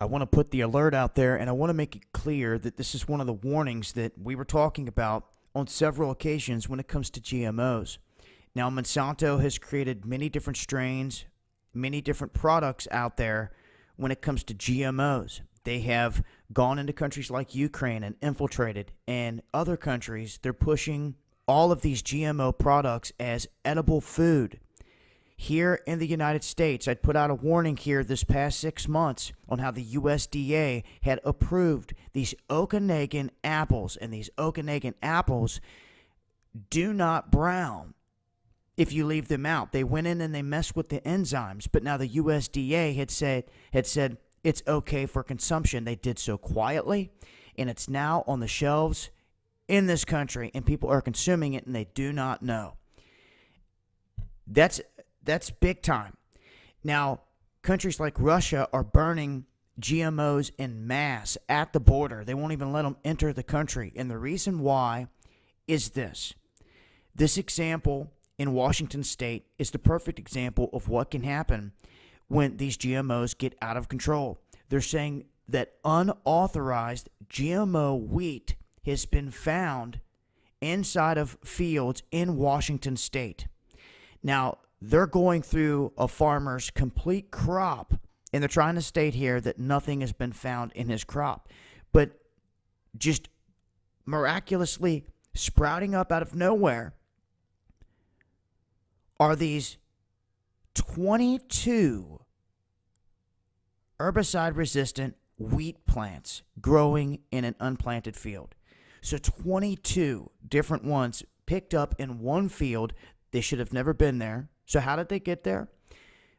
I want to put the alert out there, and I want to make it clear that this is one of the warnings that we were talking about on several occasions when it comes to GMOs. Now, Monsanto has created many different strains, many different products out there when it comes to GMOs. They have gone into countries like Ukraine and infiltrated, and other countries, they're pushing all of these GMO products as edible food. Here in the United States, I'd put out a warning here this past 6 months on how the USDA had approved these Okanagan apples, and these Okanagan apples do not brown if you leave them out. They went in and they messed with the enzymes, but now the USDA had said it's okay for consumption. They did so quietly, and it's now on the shelves in this country, and people are consuming it, and they do not know. That's big time. Now, countries like Russia are burning GMOs in mass at the border. They won't even let them enter the country. And the reason why is this. This example in Washington State is the perfect example of what can happen when these GMOs get out of control. They're saying that unauthorized GMO wheat has been found inside of fields in Washington State. Now, they're going through a farmer's complete crop, and they're trying to state here that nothing has been found in his crop. But just miraculously sprouting up out of nowhere are these 22 herbicide-resistant wheat plants growing in an unplanted field. So 22 different ones picked up in one field. They should have never been there. So how did they get there?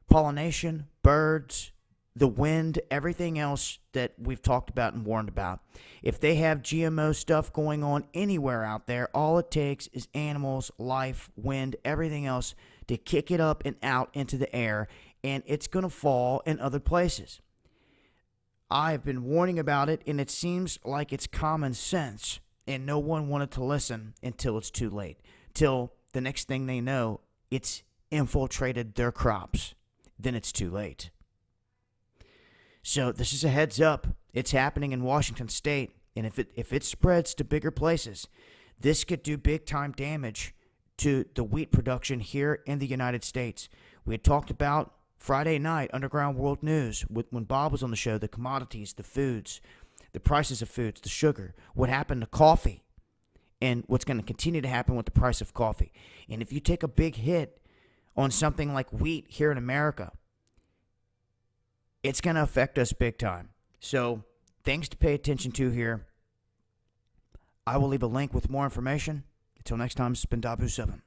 Pollination, birds, the wind, everything else that we've talked about and warned about. If they have GMO stuff going on anywhere out there, all it takes is animals, life, wind, everything else to kick it up and out into the air, and it's going to fall in other places. I've been warning about it, and it seems like it's common sense, and no one wanted to listen until it's too late. Till the next thing they know, it's infiltrated their crops. Then it's too late. So this is a heads up. It's happening in Washington State, and if it spreads to bigger places, this could do big time damage to the wheat production here in the United States. We had talked about Friday night, Underground World News, when Bob was on the show, the commodities, the foods, the prices of foods, the sugar, what happened to coffee, and what's going to continue to happen with the price of coffee. And if you take a big hit on something like wheat here in America, it's going to affect us big time. So things to pay attention to here. I will leave a link with more information. Until next time, this has been Dabu7.